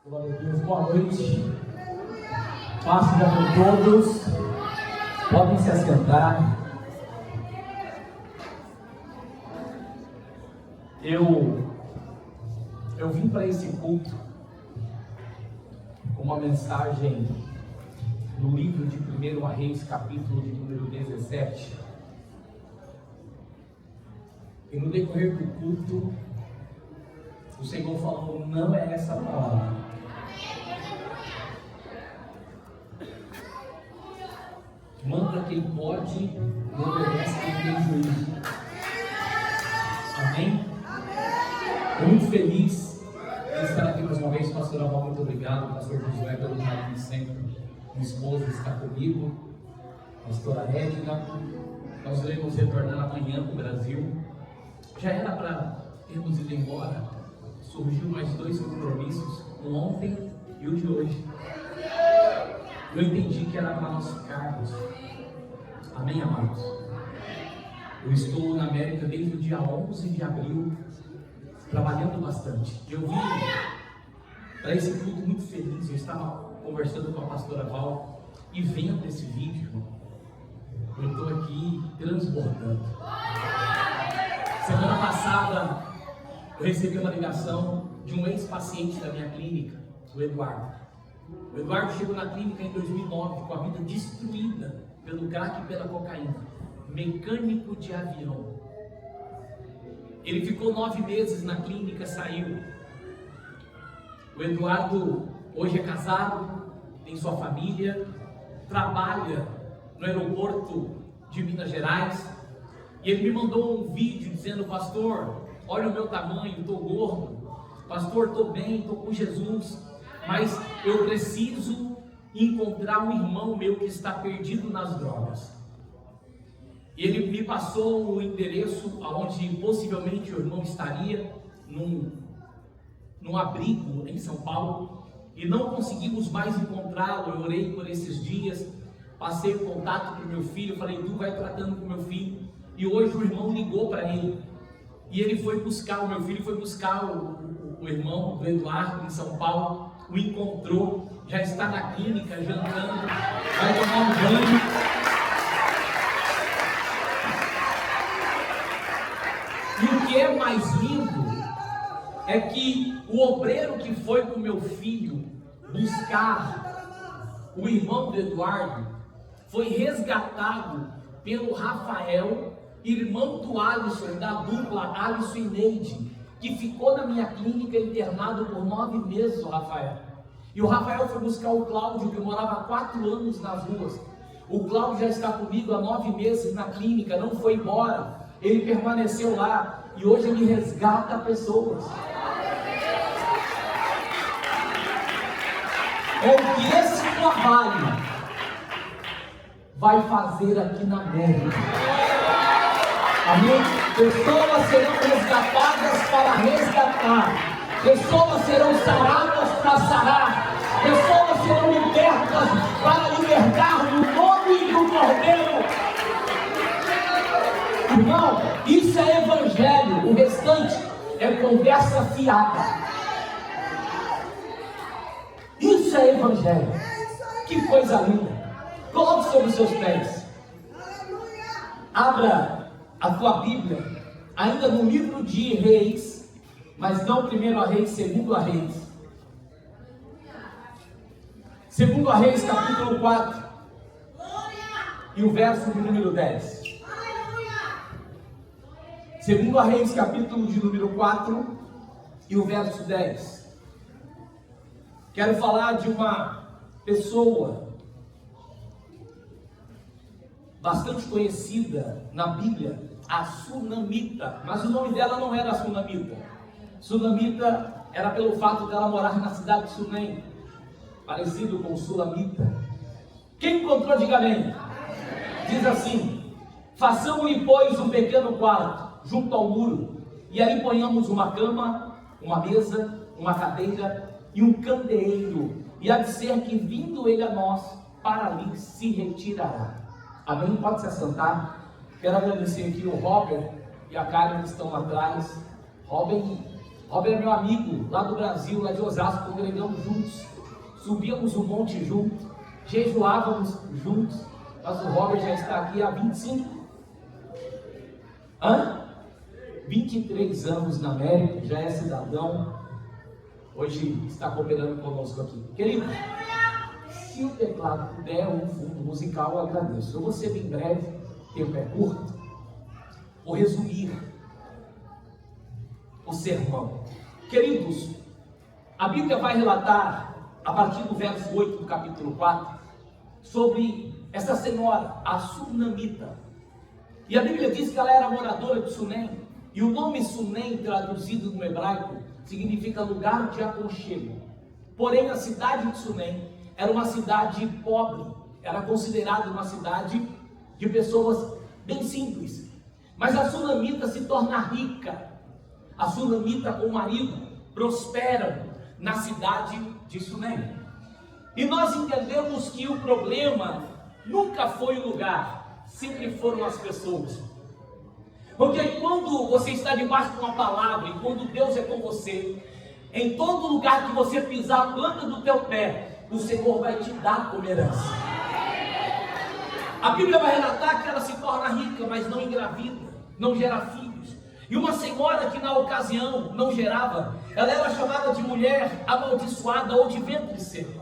Glória a Deus, boa noite. Paz para todos. Podem se assentar. Eu vim para esse culto com uma mensagem no livro de 1 Reis, capítulo de número 17. E no decorrer do culto, o Senhor falou: não é essa a palavra. Manda quem pode e obedece quem tem juízo. Amém? Estou muito feliz de estar aqui mais uma vez. Pastor Amal, muito obrigado. Pastor Josué, pelo carinho sempre. Minha esposa está comigo. Pastora Edna. Nós iremos retornar amanhã para o Brasil. Já era para termos ido embora. Surgiu mais 2 compromissos, um ontem e o de hoje. Eu entendi que era para nós ficarmos. Amém, amados? Eu estou na América desde o dia 11 de abril, trabalhando bastante. Eu vim para esse culto muito feliz. Eu estava conversando com a pastora Val e vendo esse vídeo, eu estou aqui transbordando. Semana passada eu recebi uma ligação de um ex-paciente da minha clínica, o Eduardo. O Eduardo chegou na clínica em 2009 com a vida destruída pelo crack e pela cocaína. Mecânico de avião. Ele ficou 9 meses na clínica, saiu. O Eduardo hoje é casado, tem sua família, trabalha no aeroporto de Minas Gerais. E ele me mandou um vídeo dizendo: pastor, olha o meu tamanho, estou gordo. Pastor, estou bem, estou com Jesus. Mas eu preciso encontrar um irmão meu que está perdido nas drogas. E ele me passou o endereço aonde possivelmente o irmão estaria, num abrigo em São Paulo. E não conseguimos mais encontrá-lo. Eu orei por esses dias, passei o contato para o meu filho, falei: tu vai tratando com o meu filho. E hoje o irmão ligou para ele. E ele foi buscar, o meu filho foi buscar o irmão do Eduardo em São Paulo. O encontrou, já está na clínica jantando, vai tomar um banho. E o que é mais lindo é que o obreiro que foi com meu filho buscar o irmão do Eduardo foi resgatado pelo Rafael, irmão do Alisson, da dupla Alisson e Neide, que ficou na minha clínica internado por 9 meses, o Rafael. E o Rafael foi buscar o Cláudio, que morava há 4 anos nas ruas. O Cláudio já está comigo há 9 meses na clínica, não foi embora. Ele permaneceu lá e hoje ele resgata pessoas. É o que esse trabalho vai fazer aqui na América. Amém? Pessoas serão resgatadas para resgatar. Pessoas serão saradas para sarar. Pessoas serão libertas para libertar no nome do Cordeiro. Irmão, isso é evangelho. O restante é conversa fiada. Isso é evangelho. Que coisa linda. Coloque sobre os seus pés. Abra a tua Bíblia, ainda no livro de Reis, mas não 1 Reis, 2 Reis. 2 Reis, capítulo 4, e o verso de número 10. 2 Reis, capítulo de número 4, e o verso 10. Quero falar de uma pessoa bastante conhecida na Bíblia, a Sunamita, mas o nome dela não era Sunamita. Sunamita era pelo fato dela morar na cidade de Sunem, parecido com Sulamita. Quem encontrou, diga amém. Diz assim: façamos-lhe, pois, um pequeno quarto junto ao muro, e aí ponhamos uma cama, uma mesa, uma cadeira e um candeeiro, e há de ser que, vindo ele a nós, para ali se retirará. Amém? Pode se assentar. Quero agradecer aqui o Robert e a Karen que estão lá atrás. Robert Robert é meu amigo, lá do Brasil, lá de Osasco, congregamos juntos, subíamos o monte juntos, jejuávamos juntos, mas o Robert já está aqui há 23 anos na América, já é cidadão, hoje está cooperando conosco aqui. Querido, se o teclado puder, um fundo musical, eu agradeço. Eu vou ser bem breve, o tempo é curto, vou resumir o sermão. Queridos, a Bíblia vai relatar, a partir do verso 8 do capítulo 4, sobre essa senhora, a Sunamita. E a Bíblia diz que ela era moradora de Sunem, e o nome Sunem, traduzido no hebraico, significa lugar de aconchego. Porém, a cidade de Sunem era uma cidade pobre, era considerada uma cidade de pessoas bem simples. Mas a Sunamita se torna rica. A Sunamita com o marido prosperam na cidade de Sunem. E nós entendemos que o problema nunca foi o lugar, sempre foram as pessoas. Porque quando você está debaixo de uma palavra, e quando Deus é com você, em todo lugar que você pisar a planta do teu pé, o Senhor vai te dar como herança. A Bíblia vai relatar que ela se torna rica, mas não engravida, não gera filhos. E uma senhora que na ocasião não gerava, ela era chamada de mulher amaldiçoada ou de ventre seco.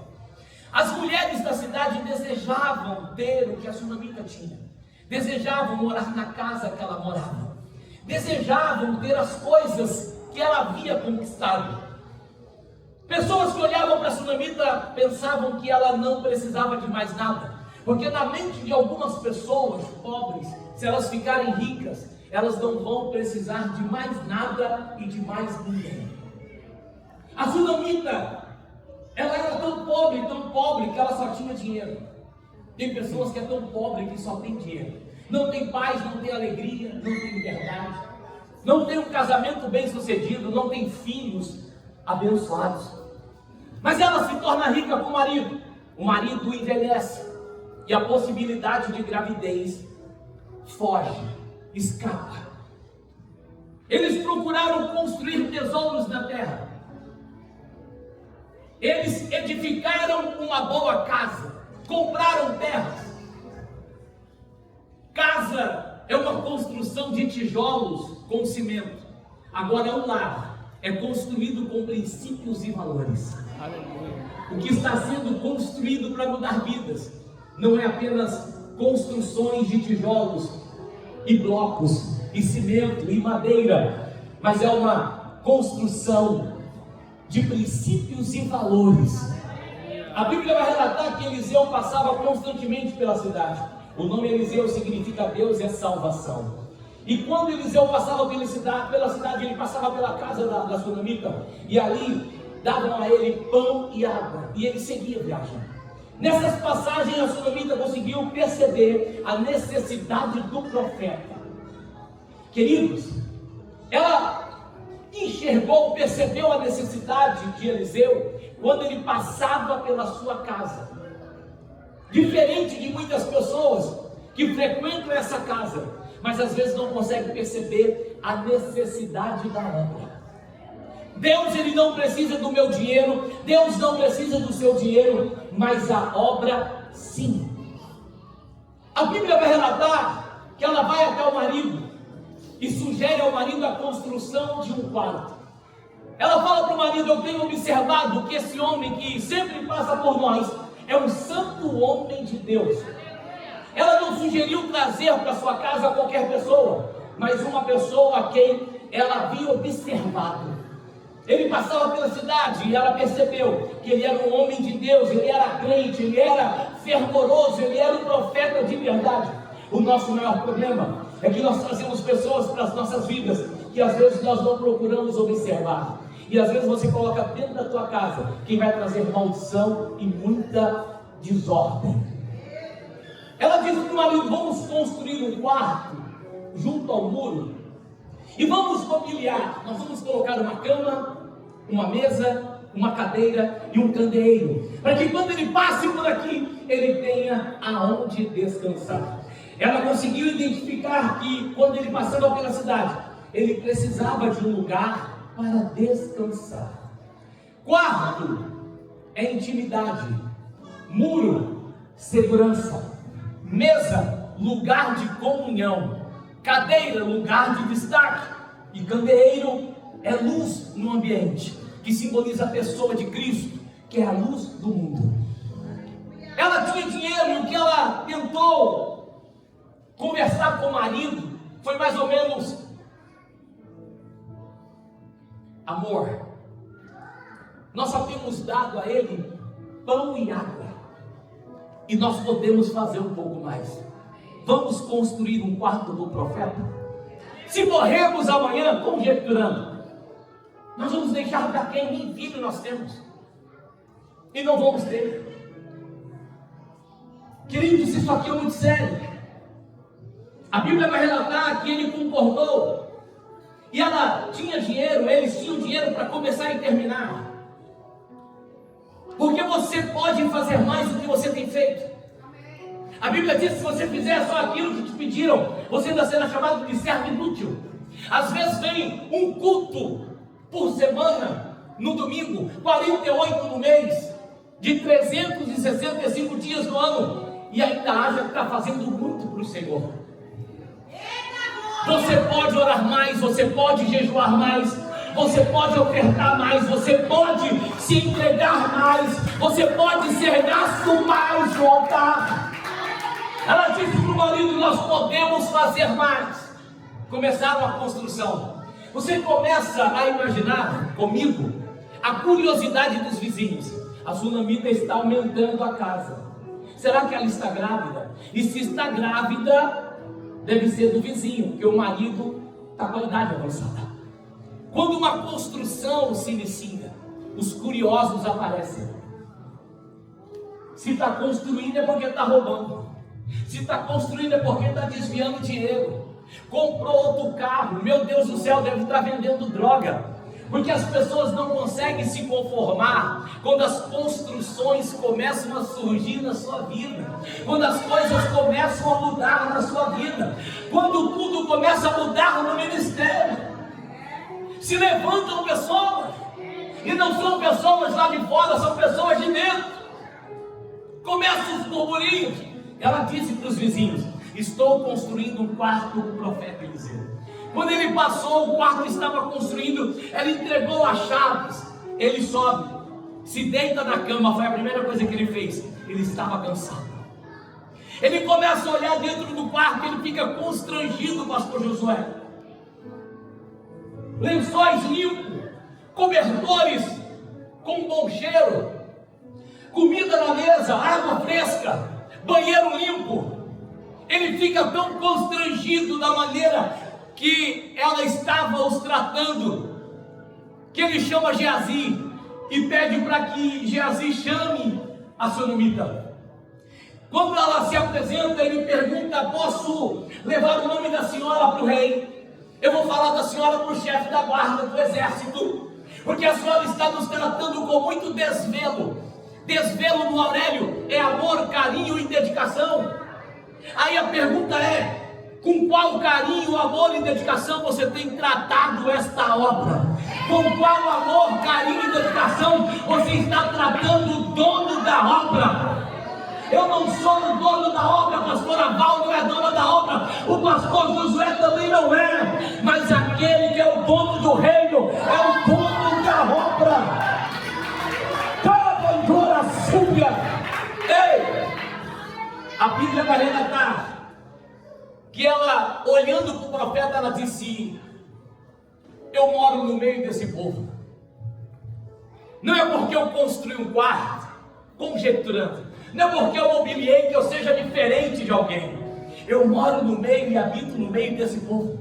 As mulheres da cidade desejavam ter o que a Sunamita tinha, desejavam morar na casa que ela morava, desejavam ter as coisas que ela havia conquistado. Pessoas que olhavam para a Sunamita pensavam que ela não precisava de mais nada, porque na mente de algumas pessoas pobres, se elas ficarem ricas, elas não vão precisar de mais nada e de mais ninguém. A Sunamita, ela era tão pobre que ela só tinha dinheiro. Tem pessoas que é tão pobre que só tem dinheiro. Não tem paz, não tem alegria, não tem liberdade. Não tem um casamento bem sucedido, não tem filhos abençoados. Mas ela se torna rica com o marido. O marido envelhece e a possibilidade de gravidez foge, escapa. Eles procuraram construir tesouros na terra. Eles edificaram uma boa casa, compraram terras. Casa é uma construção de tijolos com cimento. Agora o lar é construído com princípios e valores. O que está sendo construído para mudar vidas não é apenas construções de tijolos e blocos e cimento e madeira, mas é uma construção de princípios e valores. A Bíblia vai relatar que Eliseu passava constantemente pela cidade. O nome Eliseu significa Deus é salvação. E quando Eliseu passava pela cidade, ele passava pela casa da Sunamita, e ali davam a ele pão e água, e ele seguia viajando. Nessas passagens a Sunamita conseguiu perceber a necessidade do profeta. Queridos, ela enxergou, percebeu a necessidade de Eliseu quando ele passava pela sua casa. Diferente de muitas pessoas que frequentam essa casa, mas às vezes não conseguem perceber a necessidade da obra. Deus, ele não precisa do meu dinheiro, Deus não precisa do seu dinheiro, mas a obra sim. A Bíblia vai relatar que ela vai até o marido e sugere ao marido a construção de um quarto. Ela fala para o marido: eu tenho observado que esse homem que sempre passa por nós é um santo homem de Deus. Ela não sugeriu trazer para sua casa qualquer pessoa, mas uma pessoa a quem ela havia observado. Ele passava pela cidade e ela percebeu que ele era um homem de Deus, ele era crente, ele era fervoroso, ele era um profeta de verdade. O nosso maior problema é que nós trazemos pessoas para as nossas vidas que às vezes nós não procuramos observar. E às vezes você coloca dentro da tua casa quem vai trazer maldição e muita desordem. Ela disse para o marido: vamos construir um quarto junto ao muro e vamos mobiliar. Nós vamos colocar uma cama, uma mesa, uma cadeira e um candeeiro, para que quando ele passe por aqui, ele tenha aonde descansar. Ela conseguiu identificar que quando ele passava pela cidade, ele precisava de um lugar para descansar. Quarto é intimidade. Muro, segurança. Mesa, lugar de comunhão. Cadeira, lugar de destaque. E candeeiro é luz no ambiente, que simboliza a pessoa de Cristo, que é a luz do mundo. Ela tinha dinheiro e o que ela tentou conversar com o marido foi mais ou menos: amor, nós só temos dado a ele pão e água, e nós podemos fazer um pouco mais. Vamos construir um quarto do profeta? Se morrermos amanhã, conjecturando, nós vamos deixar para quem? Nem filho nós temos, e não vamos ter. Queridos, isso aqui é muito sério. A Bíblia vai relatar que ele concordou, e ela tinha dinheiro, eles tinham dinheiro para começar e terminar. Porque você pode fazer mais do que você tem feito. A Bíblia diz que se você fizer só aquilo que te pediram, você ainda será chamado de servo inútil. Às vezes vem um culto por semana, no domingo, 48 no mês, de 365 dias no ano, e ainda acha que está fazendo muito para o Senhor. Você pode orar mais, você pode jejuar mais, você pode ofertar mais, você pode se entregar mais, você pode ser gasto mais no altar. Ela disse para o marido: nós podemos fazer mais. Começaram a construção. Você começa a imaginar comigo a curiosidade dos vizinhos. A sunamita está aumentando a casa. Será que ela está grávida? E se está grávida, deve ser do vizinho, porque o marido está com a idade avançada. Quando uma construção se inicia, os curiosos aparecem. Se está construindo é porque está roubando. Se está construindo é porque está desviando dinheiro. Comprou outro carro, meu Deus do céu, deve estar vendendo droga. Porque as pessoas não conseguem se conformar quando as construções começam a surgir na sua vida, quando as coisas começam a mudar na sua vida, quando tudo começa a mudar no ministério. Se levantam pessoas, e não são pessoas lá de fora, são pessoas de dentro. Começam os burburinhos. Ela disse para os vizinhos: estou construindo um quarto do profeta Eliseu. Quando ele passou, o quarto estava construindo, ela entregou as chaves. Ele sobe, se deita na cama. Foi a primeira coisa que ele fez. Ele estava cansado. Ele começa a olhar dentro do quarto, ele fica constrangido, pastor Josué. Lençóis limpos, cobertores com bom cheiro, comida na mesa, água fresca, banheiro limpo. Ele fica tão constrangido da maneira que ela estava os tratando, que ele chama Geazi e pede para que Geazi chame a sunamita. Quando ela se apresenta, ele pergunta: posso levar o nome da senhora para o rei? Eu vou falar da senhora para o chefe da guarda do exército, porque a senhora está nos tratando com muito desvelo. Desvelo no Aurélio é amor, carinho e dedicação. Aí a pergunta é: com qual carinho, amor e dedicação você tem tratado esta obra? Com qual amor, carinho e dedicação você está tratando o dono da obra? Eu não sou o dono da obra, a pastora Val não é dona da obra, o pastor Josué também não é, mas aquele que é o dono do reino é o dono da obra. Ei, a Bíblia vai relatar que ela, olhando para o profeta, ela disse: eu moro no meio desse povo. Não é porque eu construí um quarto, conjecturando, não é porque eu mobiliei que eu seja diferente de alguém. Eu moro no meio e habito no meio desse povo.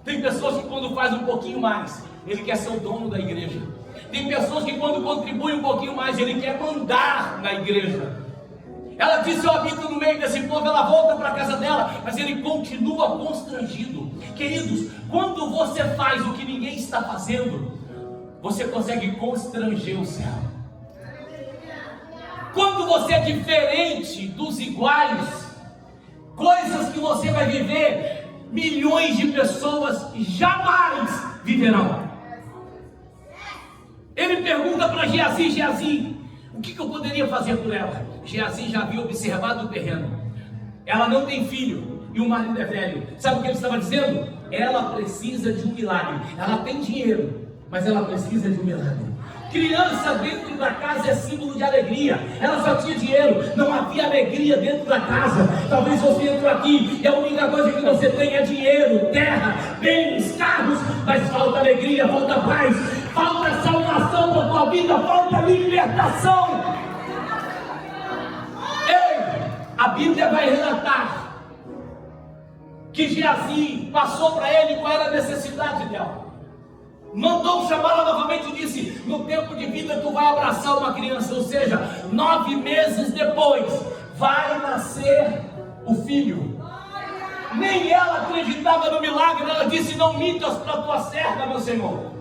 Tem pessoas que quando faz um pouquinho mais, ele quer ser o dono da igreja. Tem pessoas que quando contribuem um pouquinho mais, ele quer mandar na igreja. Ela disse: eu habito no meio desse povo. Ela volta para a casa dela, mas ele continua constrangido. Queridos, quando você faz o que ninguém está fazendo, você consegue constranger o céu. Quando você é diferente dos iguais, coisas que você vai viver, milhões de pessoas jamais viverão. Ele pergunta para Geazi: Geazi, o que eu poderia fazer por ela? Geazi já havia observado o terreno. Ela não tem filho e o marido é velho. Sabe o que ele estava dizendo? Ela precisa de um milagre. Ela tem dinheiro, mas ela precisa de um milagre. Criança dentro da casa é símbolo de alegria. Ela só tinha dinheiro, não havia alegria dentro da casa. Talvez você entrou aqui e a única coisa que você tem é dinheiro, terra, bens, carros, mas falta alegria, falta paz, falta salvação para a tua vida, falta libertação. Ei, a Bíblia vai relatar que Geazi passou para ele qual era a necessidade dela. Mandou chamá-la novamente e disse: no tempo de vida tu vai abraçar uma criança, ou seja, 9 meses depois vai nascer o filho. Nem ela acreditava no milagre. Ela disse: não mintas para tua serva, meu Senhor.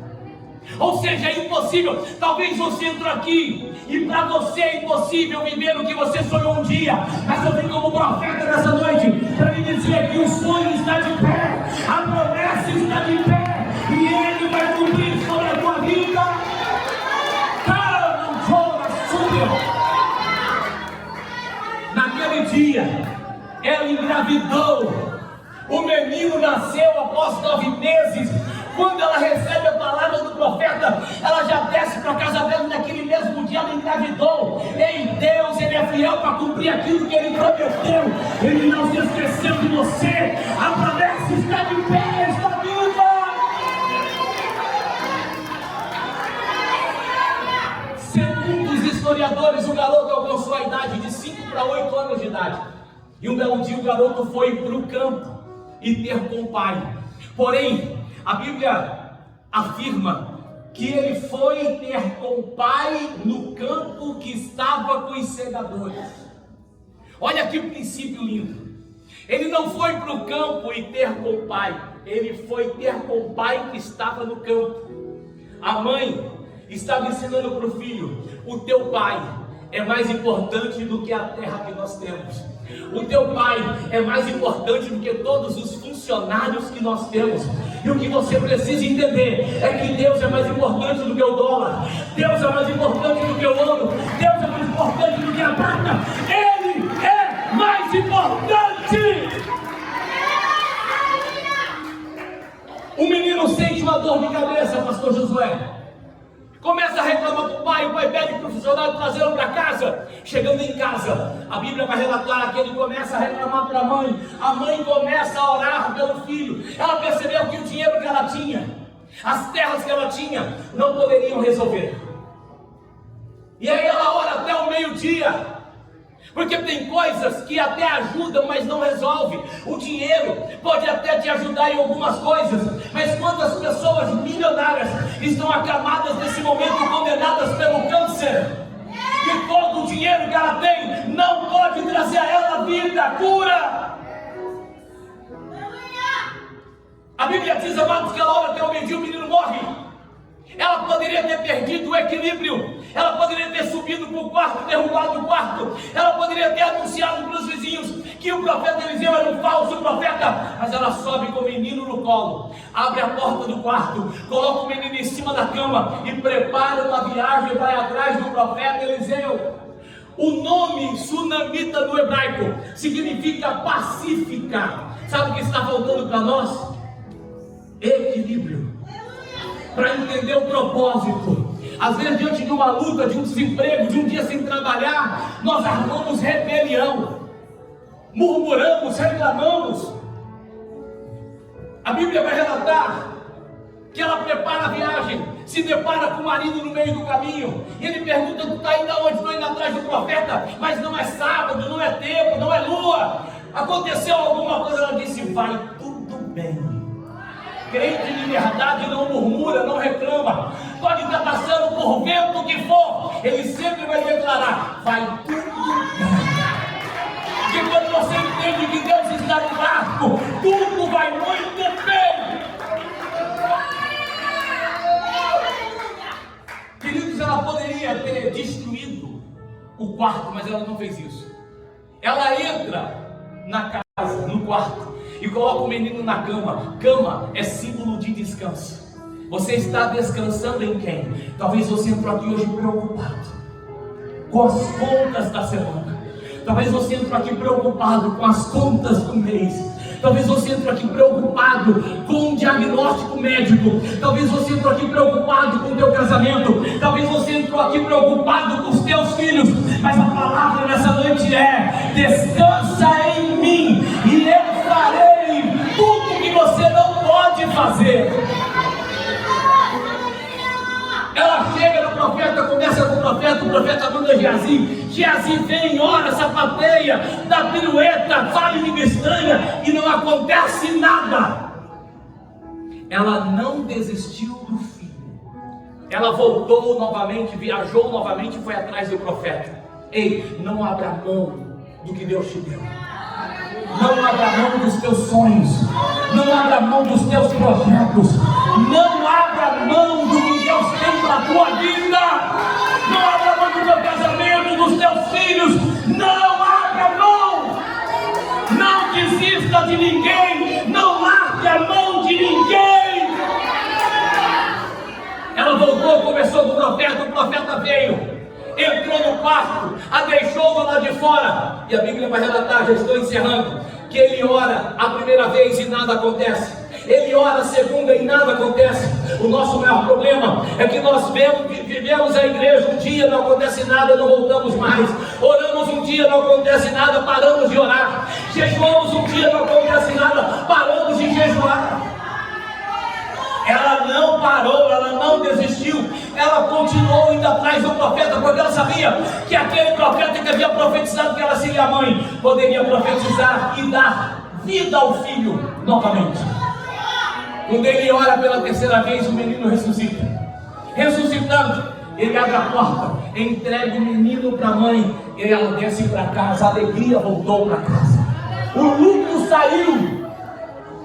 Ou seja, é impossível. Talvez você entrou aqui e para você é impossível viver o que você sonhou um dia, mas eu vim como profeta nessa noite para lhe dizer que o sonho está de pé, a promessa está de pé, e Ele vai cumprir sobre a tua vida. Naquele dia, ela engravidou. O menino nasceu após 9 meses. Quando ela recebe a palavra do profeta, ela já desce para a casa dela. Naquele mesmo dia ela engravidou. Em Deus, Ele é fiel para cumprir aquilo que Ele prometeu. Ele não se esqueceu de você. A promessa está de pé, está viva. Segundo os historiadores, o garoto alcançou a idade de 5 para 8 anos de idade. E um belo dia o garoto foi para o campo e ter com o pai. Porém, a Bíblia afirma que ele foi ter com o pai no campo que estava com os segadores. Olha que princípio lindo. Ele não foi para o campo e ter com o pai. Ele foi ter com o pai que estava no campo. A mãe estava ensinando para o filho: o teu pai é mais importante do que a terra que nós temos. O teu pai é mais importante do que todos os funcionários que nós temos. E o que você precisa entender é que Deus é mais importante do que o dólar. Deus é mais importante do que o ouro. Deus é mais importante do que a prata. Ele é mais importante. O menino sente uma dor de cabeça, pastor Josué. Começa a reclamar com o pai pede para o funcionário trazê-lo para casa. Chegando em casa, a Bíblia vai relatar que ele começa a reclamar para a mãe começa a orar pelo filho. Ela percebeu que o dinheiro que ela tinha, as terras que ela tinha, não poderiam resolver. E aí ela ora até o meio-dia, porque tem coisas que até ajudam, mas não resolve. O dinheiro pode até te ajudar em algumas coisas, mas quantas pessoas milionárias estão acamadas nesse momento, condenadas pelo câncer, e todo o dinheiro que ela tem não pode trazer a ela vida, cura. A Bíblia diz, amados, que ela ora até o meio-dia, o menino morre. Ela poderia ter perdido o equilíbrio. Ela poderia ter subido para o quarto, derrubado o quarto. Ela poderia ter anunciado para os vizinhos que o profeta Eliseu era um falso profeta. Mas ela sobe com o menino no colo, abre a porta do quarto, coloca o menino em cima da cama e prepara uma viagem, vai atrás do profeta Eliseu. O nome sunamita no hebraico significa pacífica. Sabe o que está faltando para nós? Equilíbrio. Para entender o propósito. Às vezes, diante de uma luta, de um desemprego, de um dia sem trabalhar, nós armamos rebelião, murmuramos, reclamamos. A Bíblia vai relatar que ela prepara a viagem, se depara com o marido no meio do caminho, e ele pergunta: tu está indo aonde? Estou indo atrás do profeta, mas não é sábado, não é tempo, não é lua, aconteceu alguma coisa? Ela disse: vai tudo bem. Crente de verdade não murmura, não reclama. Pode estar passando por vento que for, ele sempre vai declarar: vai tudo bem. Porque quando você entende que Deus está no barco, tudo vai muito bem. Queridos, ela poderia ter destruído o quarto, mas ela não fez isso. Ela entra na casa, no quarto, e coloca o menino na cama. Cama é símbolo de descanso. Você está descansando em quem? Talvez você entrou aqui hoje preocupado com as contas da semana. Talvez você entrou aqui preocupado com as contas do mês. Talvez você entrou aqui preocupado com um diagnóstico médico. Talvez você entrou aqui preocupado com o teu casamento. Talvez você entrou aqui preocupado com os teus filhos. Mas a palavra nessa noite é: descansa em mim e eu farei tudo que você não pode fazer. Ela chega no profeta, conversa com o profeta manda Geazi. Geazi vem, ora, sapateia, dá pirueta, fala em língua estranha e não acontece nada. Ela não desistiu do filho. Ela voltou novamente, viajou novamente e foi atrás do profeta. Ei, não abra mão do que Deus te deu. Não abra mão dos teus sonhos. Não abra mão dos teus projetos. Não abra mão do que Deus tem para a tua vida. Não abra mão do teu casamento, dos teus filhos. Não abra mão. Não desista de ninguém. Não largue a mão de ninguém. Ela voltou, conversou com o profeta veio. Entrou no quarto, a deixou do lado de fora. E a Bíblia vai relatar, já estou encerrando, que ele ora a primeira vez e nada acontece. Ele ora a segunda e nada acontece. O nosso maior problema é que nós vivemos a igreja um dia, não acontece nada, não voltamos mais. Oramos um dia, não acontece nada, paramos de orar. Jejuamos um dia, não acontece nada, paramos de jejuar. Ela não parou, ela não desistiu, ela continuou indo atrás do profeta, porque ela sabia que aquele profeta que havia profetizado que ela seria mãe, poderia profetizar e dar vida ao filho novamente. Quando ele ora pela terceira vez, o menino ressuscita. Ressuscitando, ele abre a porta, entrega o menino para a mãe, e ela desce para casa, a alegria voltou para casa. O luto saiu.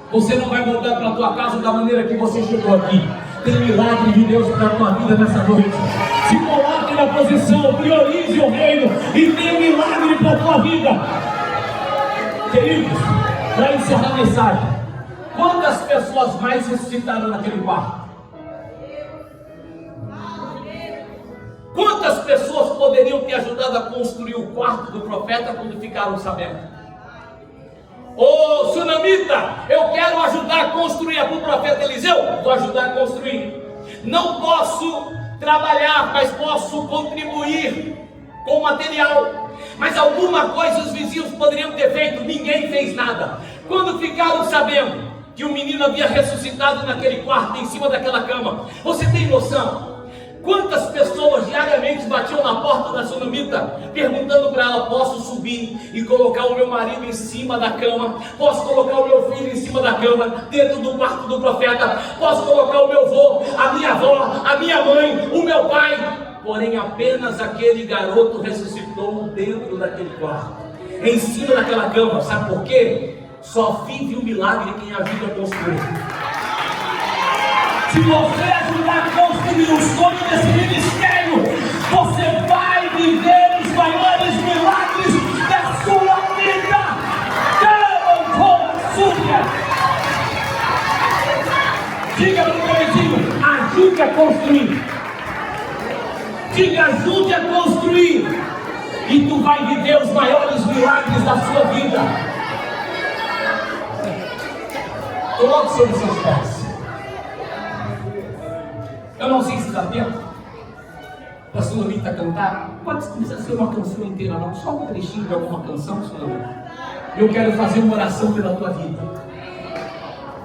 Você não vai voltar para a tua casa da maneira que você chegou aqui. Tem milagre de Deus para a tua vida nessa noite. Se coloque na posição, priorize o reino e tem milagre para a tua vida. Queridos, para encerrar a mensagem, quantas pessoas mais ressuscitaram naquele quarto? Quantas pessoas poderiam ter ajudado a construir o quarto do profeta quando ficaram sabendo? Ô Sunamita, eu quero ajudar a construir. O profeta Eliseu, vou ajudar a construir. Não posso trabalhar, mas posso contribuir com material. Mas alguma coisa os vizinhos poderiam ter feito. Ninguém fez nada. Quando ficaram sabendo que o menino havia ressuscitado naquele quarto, em cima daquela cama, você tem noção? Quantas pessoas diariamente batiam na porta da Sunamita, perguntando para ela: posso subir e colocar o meu marido em cima da cama? Posso colocar o meu filho em cima da cama, dentro do quarto do profeta? Posso colocar o meu avô, a minha avó, a minha mãe, o meu pai? Porém, apenas aquele garoto ressuscitou dentro daquele quarto, em cima daquela cama. Sabe por quê? Só vive o milagre quem ajuda a construir. Se você ajudar a construir o sonho desse ministério, você vai viver os maiores milagres da sua vida. Diga para o meu vizinho: ajude a construir. Diga: ajude a construir. E tu vai viver os maiores milagres da sua vida. Coloque sobre os seus pés. Eu não sei se dá tempo para a Sunamita cantar. Pode não precisa ser uma canção inteira, não. Só um trechinho de alguma canção, Sunamita. Eu quero fazer uma oração pela tua vida.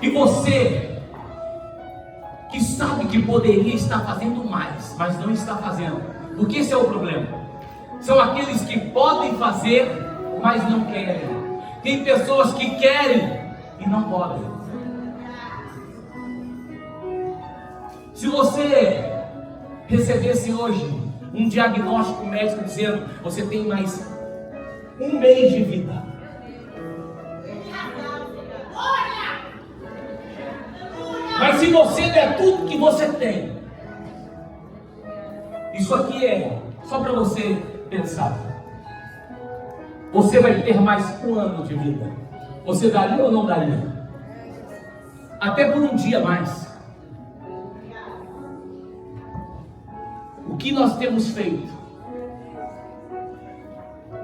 E você que sabe que poderia estar fazendo mais, mas não está fazendo. Porque esse é o problema. São aqueles que podem fazer, mas não querem. Tem pessoas que querem e não podem. Se você recebesse hoje um diagnóstico médico dizendo: você tem mais um mês de vida, mas se você der tudo que você tem, isso aqui é só para você pensar, você vai ter mais um ano de vida. Você daria ou não daria? Até por um dia mais. que nós temos feito?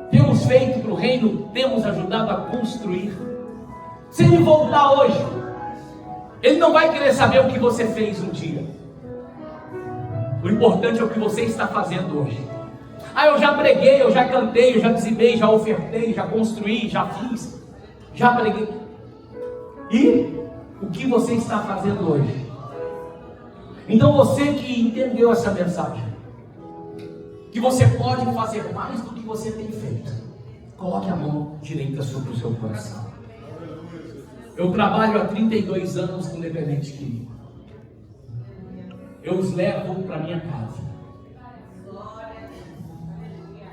Temos feito para o reino, temos ajudado a construir. Se ele voltar hoje, ele não vai querer saber o que você fez um dia. O importante é o que você está fazendo hoje. Eu já preguei, eu já cantei, eu já dizimei, já ofertei, já construí, já fiz, já preguei. E o que você está fazendo hoje? Então você que entendeu essa mensagem, que você pode fazer mais do que você tem feito, coloque a mão direita sobre o seu coração. Eu trabalho há 32 anos com dependente químico. Eu os levo para minha casa.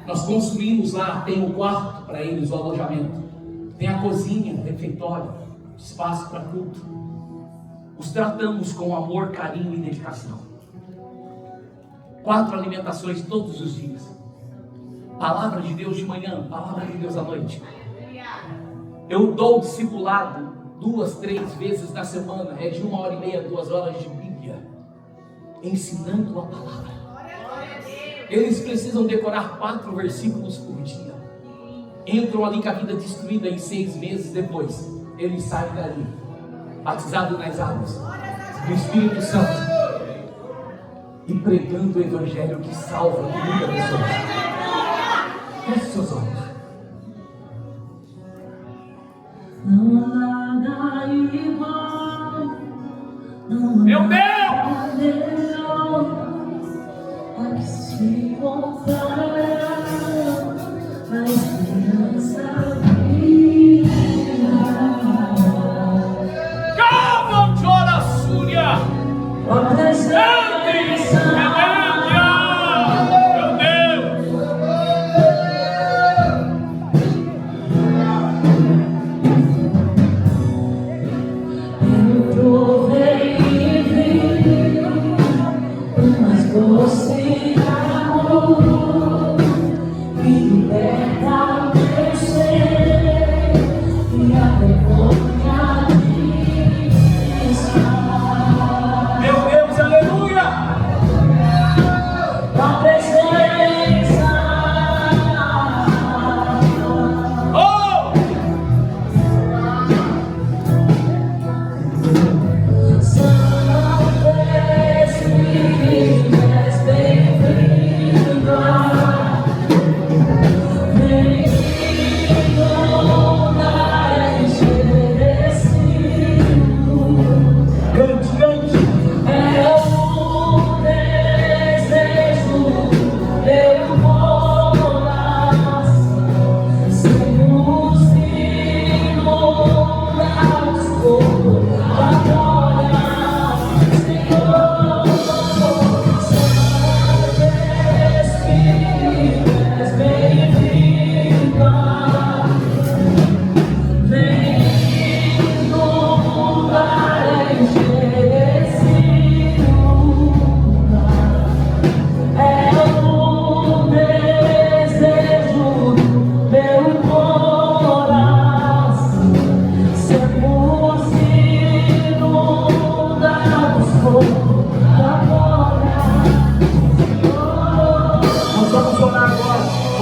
Nós construímos lá, tem o quarto para eles, o alojamento. Tem a cozinha, refeitório, espaço para culto. Os tratamos com amor, carinho e dedicação. 4 alimentações todos os dias. Palavra de Deus de manhã, palavra de Deus à noite. Eu dou discipulado 2, 3 vezes na semana. É de 1h30, 2 horas de Bíblia, ensinando a palavra. Eles precisam decorar 4 versículos por dia. Entram ali com a vida destruída em 6 meses depois. Eles saem dali, batizados nas águas do Espírito Santo e pregando o Evangelho que salva, que muda pessoas. Feche seus olhos. Não há nada igual. Meu Deus! A que se compara a esperança viva. Calma, chora, Súria! A presença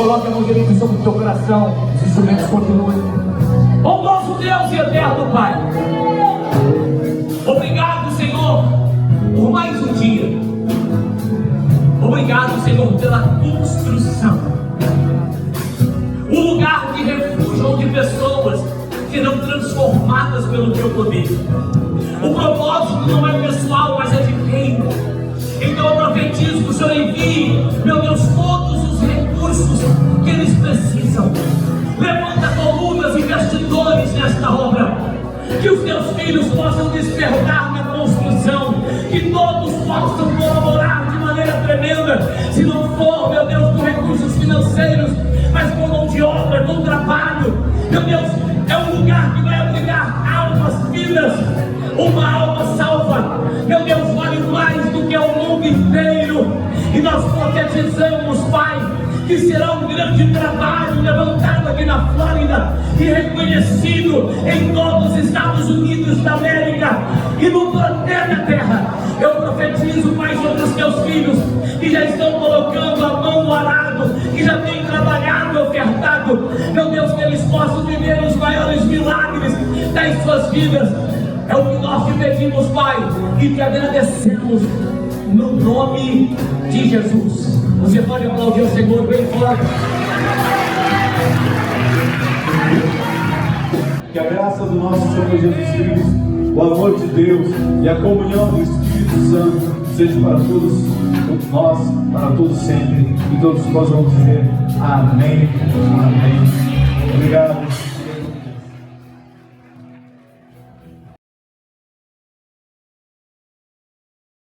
coloque a mão direita sobre o teu coração. Os instrumentos continuem. Bondoso Deus e eterno Pai, obrigado, Senhor, por mais um dia. Obrigado, Senhor, pela construção. Um lugar de refúgio onde pessoas serão transformadas pelo teu poder. O propósito não é pessoal, mas é de reino. Então eu profetizo que o Senhor envie, meu Deus, todos os recursos que eles precisam. Levanta colunas e bastidores nesta obra. Que os teus filhos possam despertar na construção. Que todos possam colaborar de maneira tremenda. Se não for, meu Deus, com recursos financeiros, mas com mão de obra, com trabalho. Meu Deus, é um lugar que vai abrigar almas, vidas. Uma alma salva, meu Deus, vale mais do que o mundo inteiro. E nós profetizamos, Pai, que será um grande trabalho levantado aqui na Flórida e reconhecido em todos os Estados Unidos da América e no planeta Terra. Eu profetizo, Pai, sobre os teus filhos que já estão colocando a mão no arado, que já têm trabalhado e ofertado. Meu Deus, que eles possam viver os maiores milagres das suas vidas. É o que nós te pedimos, Pai, e te agradecemos no nome de Jesus. Você pode aplaudir o Senhor bem forte. Que a graça do nosso Senhor Jesus Cristo, o amor de Deus e a comunhão do Espírito Santo seja para todos nós, para todos sempre. E todos nós vamos dizer amém, amém. Obrigado.